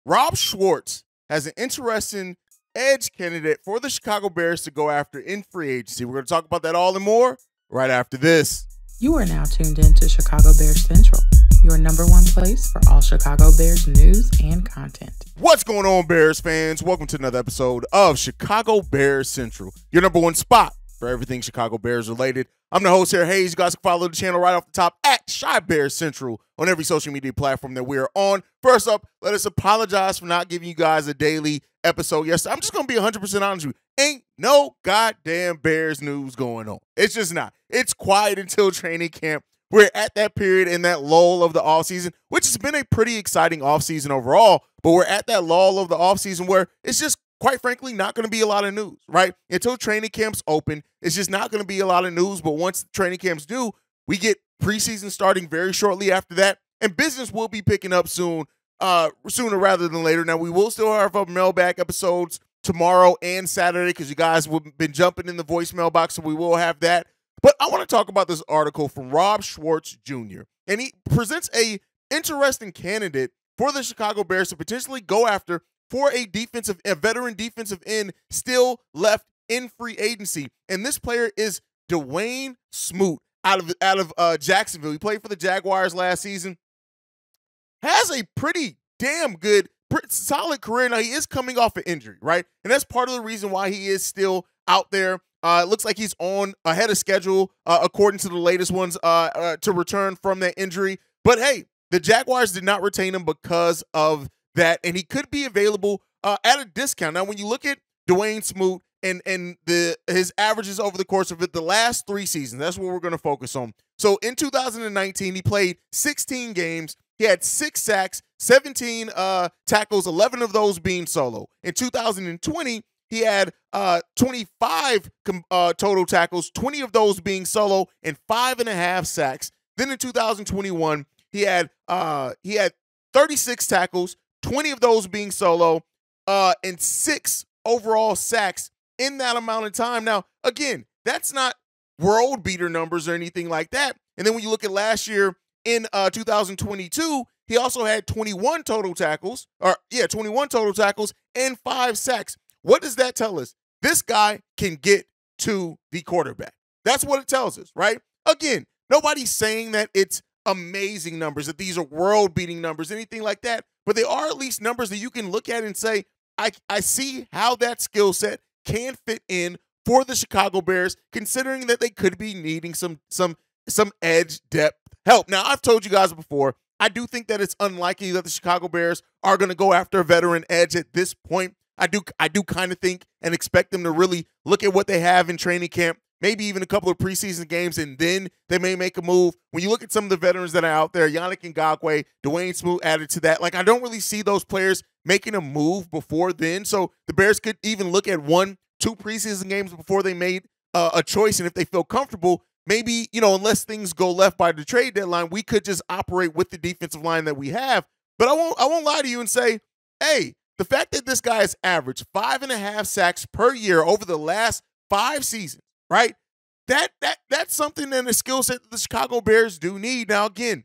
Rob Schwartz has an interesting edge candidate for the Chicago Bears to go after in free agency. We're going to talk about that all and more right after this. You are now tuned in to Chicago Bears Central, your number one place for all Chicago Bears news and content. What's going on, Bears fans? Welcome to another episode of Chicago Bears Central, your number one spot for everything Chicago Bears related. I'm the host here, Haize. You guys can follow the channel right off the top at Chi Bears Central on every social media platform that we are on. First up, let us apologize for not giving you guys a daily episode yesterday. I'm just going to be 100% honest with you. Ain't no goddamn Bears news going on. It's just not. It's quiet until training camp. We're at that period in that lull of the offseason, which has been a pretty exciting offseason overall, but we're at that lull of the offseason where it's just, quite frankly, not going to be a lot of news, right? Until training camps open, it's just not going to be a lot of news, but once training camps do, we get preseason starting very shortly after that, and business will be picking up soon, sooner rather than later. Now, we will still have our mailbag episodes tomorrow and Saturday because you guys have been jumping in the voicemail box, so we will have that. But I want to talk about this article from Rob Schwartz Jr., and he presents a interesting candidate for the Chicago Bears to potentially go after for a veteran defensive end still left in free agency. And this player is Dawuane Smoot out of Jacksonville. He played for the Jaguars last season. Has a pretty damn good, solid career. Now, he is coming off an injury, right? And that's part of the reason why he is still out there. It looks like he's on ahead of schedule, according to the latest ones, to return from that injury. But hey, the Jaguars did not retain him because of that, and he could be available at a discount. Now, when you look at Dawuane Smoot and his averages over the course of the last 3 seasons, that's what we're going to focus on. So in 2019, he played 16 games. He had 6 sacks, 17 tackles, 11 of those being solo. In 2020, he had 25 total tackles, 20 of those being solo, and 5.5 sacks. Then in 2021, he had 36 tackles, 20 of those being solo, and 6 overall sacks in that amount of time. Now, again, that's not world beater numbers or anything like that. And then when you look at last year in 2022, he also had 21 total tackles, and 5 sacks. What does that tell us? This guy can get to the quarterback. That's what it tells us, right? Again, nobody's saying that it's amazing numbers, that these are world-beating numbers, anything like that, but they are at least numbers that you can look at and say, I see how that skill set can fit in for the Chicago Bears, considering that they could be needing some edge depth help. Now, I've told you guys before, I do think that it's unlikely that the Chicago Bears are going to go after a veteran edge at this point. I do kind of think and expect them to really look at what they have in training camp, maybe even a couple of preseason games, and then they may make a move. When you look at some of the veterans that are out there, Yannick Ngakoue, Dawuane Smoot added to that, I don't really see those players making a move before then. So the Bears could even look at 1-2 preseason games before they made a choice, and if they feel comfortable, maybe, unless things go left by the trade deadline, we could just operate with the defensive line that we have. But I won't lie to you and say, hey, the fact that this guy has averaged 5.5 sacks per year over the last 5 seasons, right? That's something in a skill set that the Chicago Bears do need. Now, again,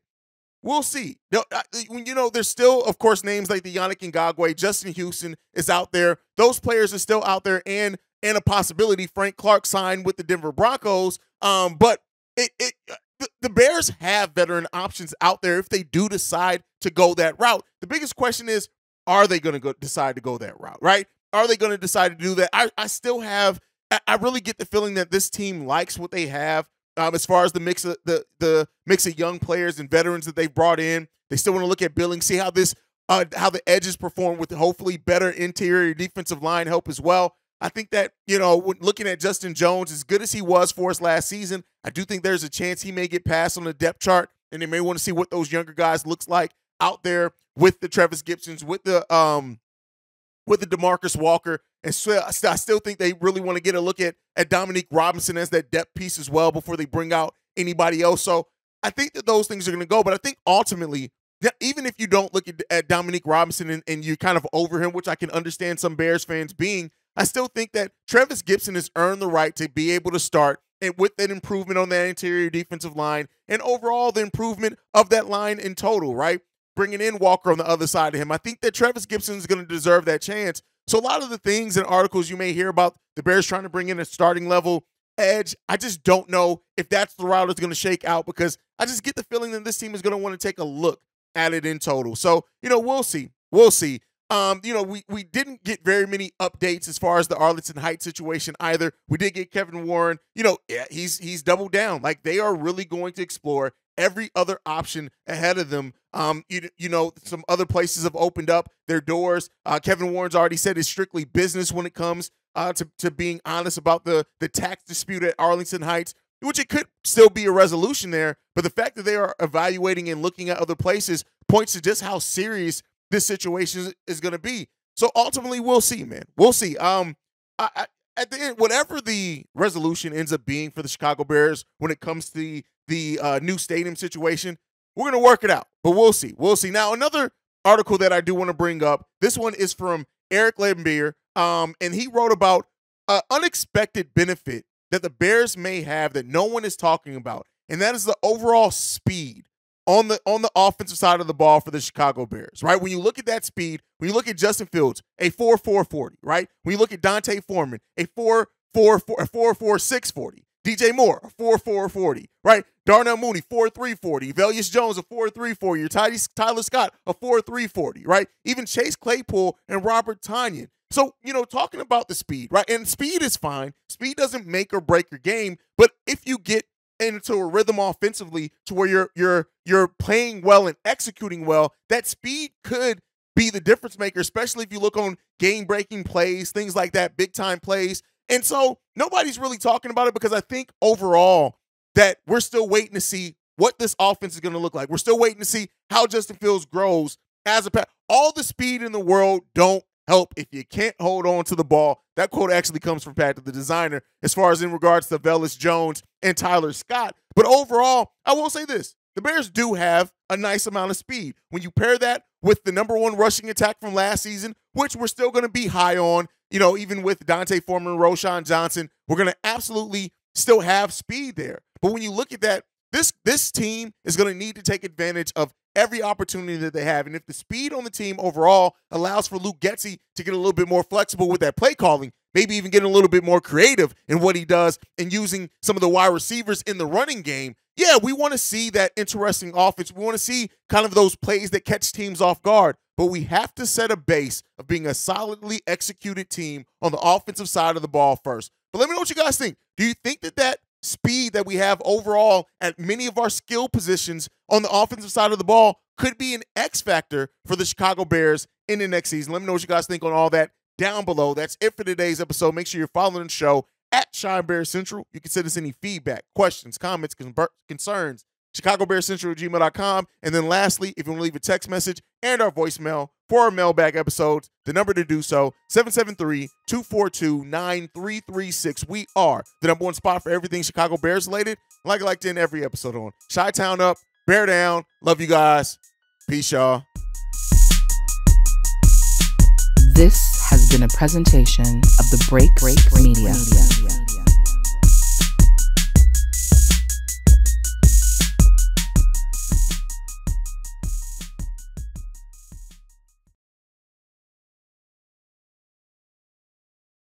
we'll see. There's still, of course, names like the Yannick Ngakoue, Justin Houston is out there. Those players are still out there, and a possibility. Frank Clark signed with the Denver Broncos. But the Bears have veteran options out there if they do decide to go that route. The biggest question is, are they going to decide to go that route, right? Are they going to decide to do that? I really get the feeling that this team likes what they have as far as the mix of young players and veterans that they've brought in. They still want to look at billing, see how the edges perform with hopefully better interior defensive line help as well. I think that, when looking at Justin Jones, as good as he was for us last season, I do think there's a chance he may get passed on the depth chart, and they may want to see what those younger guys looks like out there with the Travis Gibsons, with the DeMarcus Walker, and so I still think they really want to get a look at Dominique Robinson as that depth piece as well before they bring out anybody else. So I think that those things are going to go, but I think ultimately, even if you don't look at Dominique Robinson and you're kind of over him, which I can understand some Bears fans being, I still think that Travis Gibson has earned the right to be able to start, and with that improvement on that interior defensive line and overall the improvement of that line in total, right? bringing in Walker on the other side of him. I think that Travis Gibson is going to deserve that chance. So a lot of the things and articles you may hear about the Bears trying to bring in a starting level edge, I just don't know if that's the route it's going to shake out, because I just get the feeling that this team is going to want to take a look at it in total. So, we'll see. We'll see. We didn't get very many updates as far as the Arlington Heights situation either. We did get Kevin Warren. He's doubled down. Like, they are really going to explore every other option ahead of them. Some other places have opened up their doors. Kevin Warren's already said it's strictly business when it comes to being honest about the tax dispute at Arlington Heights, which it could still be a resolution there. But the fact that they are evaluating and looking at other places points to just how serious this situation is going to be. So ultimately, we'll see, man. We'll see. At the end, whatever the resolution ends up being for the Chicago Bears when it comes to the new stadium situation, we're going to work it out. But we'll see. We'll see. Now, another article that I do want to bring up, this one is from Eric Lembeer, and he wrote about an unexpected benefit that the Bears may have that no one is talking about, and that is the overall speed on the offensive side of the ball for the Chicago Bears, right? When you look at that speed, when you look at Justin Fields, a 4.440, right? When you look at Dante Foreman, a 4.4640. DJ Moore, a 4.440, right? Darnell Mooney, 4.340. Velius Jones, a 4.340. Your Tyler Scott, a 4.340, right? Even Chase Claypool and Robert Tonyan. So, talking about the speed, right? And speed is fine. Speed doesn't make or break your game, but if you get into a rhythm offensively to where you're playing well and executing well, that speed could be the difference maker, especially if you look on game-breaking plays, things like that, big-time plays. And so nobody's really talking about it because I think overall that we're still waiting to see what this offense is going to look like. We're still waiting to see how Justin Fields grows as a pass. All the speed in the world don't help if you can't hold on to the ball. That quote actually comes from Pat, the designer, as far as in regards to Velius Jones and Tyler Scott. But overall, I will say this. The Bears do have a nice amount of speed. When you pair that with the number one rushing attack from last season, which we're still going to be high on, even with Dante Foreman and Roschon Johnson, we're going to absolutely still have speed there. But when you look at that, this team is going to need to take advantage of every opportunity that they have. And if the speed on the team overall allows for Luke Getsey to get a little bit more flexible with that play calling, maybe even getting a little bit more creative in what he does and using some of the wide receivers in the running game, yeah, we want to see that interesting offense. We want to see kind of those plays that catch teams off guard. But we have to set a base of being a solidly executed team on the offensive side of the ball first. But let me know what you guys think. Do you think that speed that we have overall at many of our skill positions on the offensive side of the ball could be an X factor for the Chicago Bears in the next season? Let me know what you guys think on all that down below. That's it for today's episode. Make sure you're following the show at Shy Bear Central. You can send us any feedback, questions, comments, concerns, ChicagoBearsCentral@gmail.com. And then lastly, if you want to leave a text message and our voicemail for our mailbag episodes, the number to do so, 773-242-9336. We are the number one spot for everything Chicago Bears related. Like I like to end every episode on. Chi-Town up, Bear down. Love you guys. Peace, y'all. This has been a presentation of the Break Media.